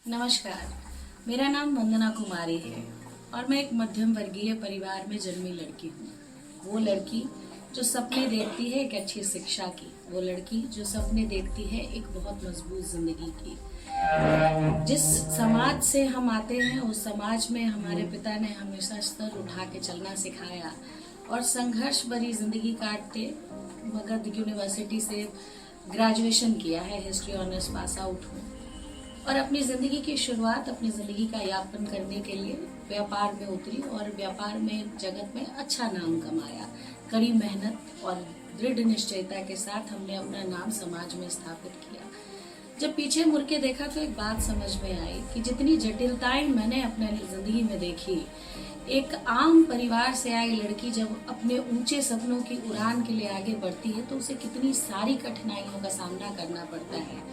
नमस्कार, मेरा नाम वंदना कुमारी है और मैं एक मध्यम वर्गीय परिवार में जन्मी लड़की हूँ। वो लड़की जो सपने देखती है एक अच्छी शिक्षा की, वो लड़की जो सपने देखती है एक बहुत मजबूत जिंदगी की। जिस समाज से हम आते हैं उस समाज में हमारे पिता ने हमेशा स्तर उठा के चलना सिखाया और संघर्ष भरी जिंदगी काटते मगध यूनिवर्सिटी से ग्रेजुएशन किया है, हिस्ट्री ऑनर्स पास आउट हूँ और अपनी ज़िंदगी की शुरुआत अपनी ज़िंदगी का यापन करने के लिए व्यापार में उतरी और व्यापार में जगत में अच्छा नाम कमाया। कड़ी मेहनत और दृढ़ निश्चयता के साथ हमने अपना नाम समाज में स्थापित किया। जब पीछे मुड़ के देखा तो एक बात समझ में आई कि जितनी जटिलताएं मैंने अपने ज़िंदगी में देखी, एक आम परिवार से आई लड़की जब अपने ऊंचे सपनों की उड़ान के लिए आगे बढ़ती है तो उसे कितनी सारी कठिनाइयों का सामना करना पड़ता है।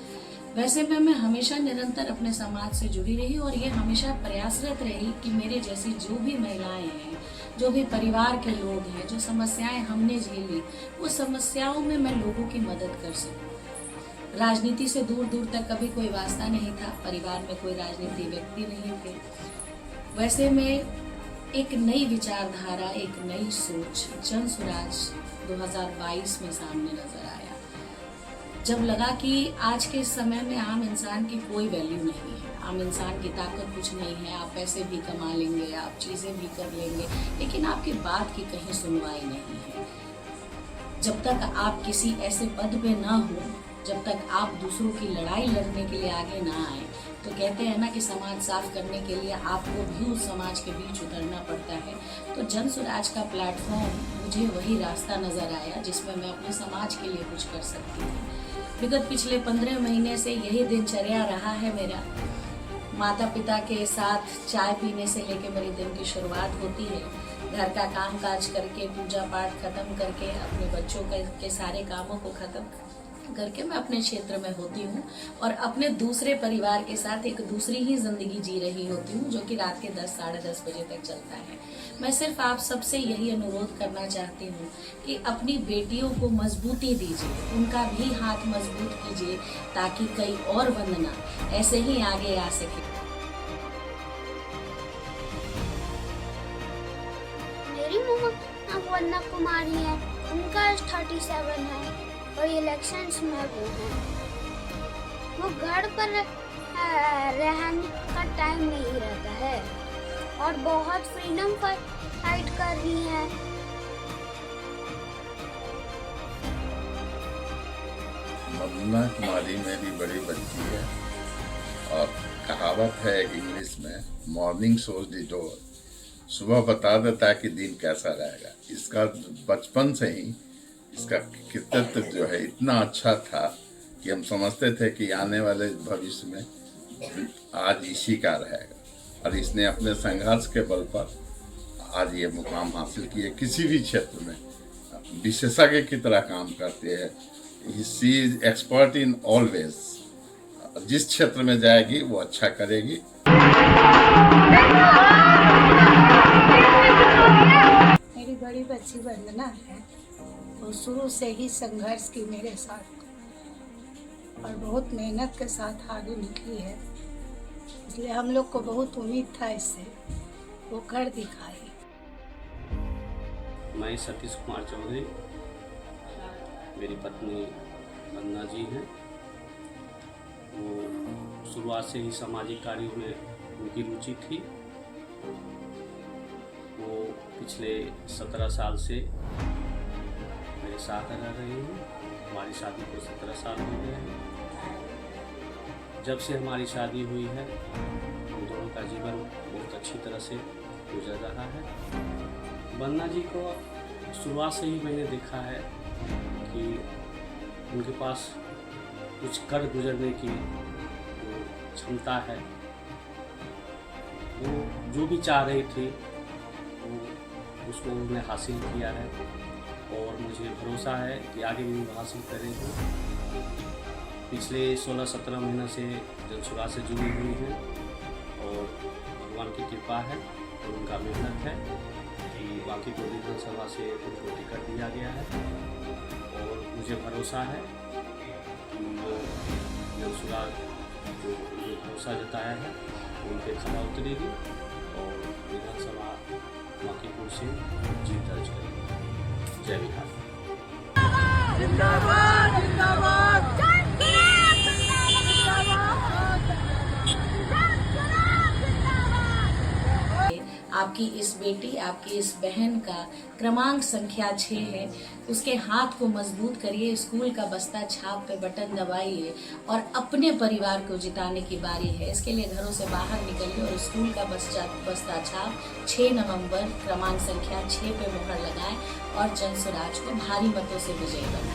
वैसे में मैं हमेशा निरंतर अपने समाज से जुड़ी रही और ये हमेशा प्रयासरत रही कि मेरे जैसी जो भी महिलाएं हैं, जो भी परिवार के लोग हैं, जो समस्याएं हमने झेली, वो समस्याओं में मैं लोगों की मदद कर सकूं। राजनीति से दूर दूर तक कभी कोई वास्ता नहीं था, परिवार में कोई राजनीति व्यक्ति नहीं थे। वैसे में एक नई विचारधारा, एक नई सोच जन स्वराज 2022 में सामने नजर आया। जब लगा कि आज के समय में आम इंसान की कोई वैल्यू नहीं है, आम इंसान की ताकत कुछ नहीं है, आप पैसे भी कमा लेंगे, आप चीज़ें भी कर लेंगे, लेकिन आपकी बात की कहीं सुनवाई नहीं है। जब तक आप किसी ऐसे पद पे ना हो, जब तक आप दूसरों की लड़ाई लड़ने के लिए आगे ना आए, तो कहते हैं ना कि समाज साफ करने के लिए आपको भी उस समाज के बीच उतरना पड़ता है। तो जन स्वराज का प्लेटफॉर्म मुझे वही रास्ता नजर आया जिसमें मैं अपने समाज के लिए कुछ कर सकती हूँ। विगत पिछले 15 महीने से यही दिनचर्या रहा है मेरा। माता पिता के साथ चाय पीने से लेके मेरे दिन की शुरुआत होती है। घर का काम काज करके, पूजा पाठ खत्म करके, अपने बच्चों के सारे कामों को खत्म करके मैं अपने क्षेत्र में होती हूँ और अपने दूसरे परिवार के साथ एक दूसरी ही जिंदगी जी रही होती हूँ, जो कि रात के 10 साढ़े 10 बजे तक चलता है। मैं सिर्फ आप सबसे यही अनुरोध करना चाहती हूँ कि अपनी बेटियों को मजबूती दीजिए, उनका भी हाथ मजबूत कीजिए ताकि कई और वंदना ऐसे ही आगे आ सके। मेरी मम्मा वंदना कुमारी है, उनका एज 37 है और इलेक्शंस में वो हैं। वो घर पर रहने का टाइम नहीं रहता है और बहुत फ्रीडम फाइट कर रही है। वंदना कुमारी मेरी बड़ी बच्ची है और कहावत है इंग्लिश में, मॉर्निंग शोज द डोर। सुबह बता देता है कि दिन कैसा रहेगा। इसका बचपन से ही इसका कृतित्व जो है इतना अच्छा था कि हम समझते थे कि आने वाले भविष्य में आज इसी का रहेगा और इसने अपने संघर्ष के बल पर आज ये मुकाम हासिल किए। किसी भी क्षेत्र में विशेषज्ञ की तरह काम करते हैं। She is expert in always. जिस क्षेत्र में जाएगी वो अच्छा करेगी। मेरी बड़ी बच्ची वंदना है, वो शुरू से ही संघर्ष की मेरे साथ और बहुत मेहनत के साथ आगे निकली है, इसलिए हम लोग को बहुत उम्मीद था इससे, वो कर दिखाई। मैं सतीश कुमार चौधरी, मेरी पत्नी वंदना जी हैं। वो शुरुआत से ही सामाजिक कार्यों में उनकी रुचि थी। वो पिछले 17 साल से मेरे साथ रह रही हैं। हमारी शादी को 17 साल हो गए हैं। जब से हमारी शादी हुई है हम दोनों का जीवन बहुत अच्छी तरह से गुजर रहा है। वंदना जी को शुरुआत से ही मैंने देखा है कि उनके पास कुछ कर गुजरने की जो क्षमता है, वो जो भी चाह रही थी वो उसको उन्होंने हासिल किया है और मुझे भरोसा है कि आगे भी वो हासिल करेंगे। पिछले 16-17 महीने से जन स्वराज से जुड़ी हुई हैं और भगवान की कृपा है और उनका मेहनत है कि बांकीपुर विधानसभा से उनको टिकट दिया गया है और मुझे भरोसा है कि वो जन स्वराज जो ये भरोसा जताया है उनके खरा उतरेगी और विधानसभा माकीपुर से जीत दर्ज करेगी। जय बिहार। आपकी इस बेटी, आपकी इस बहन का क्रमांक संख्या 6 है, उसके हाथ को मजबूत करिए, स्कूल का बस्ता छाप पे बटन दबाइए और अपने परिवार को जिताने की बारी है। इसके लिए घरों से बाहर निकलिए और स्कूल का बस्ता छाप 6 नवंबर क्रमांक संख्या 6 पे मुहर लगाएं और जनसुराज को भारी मतों से विजयी बनाएं।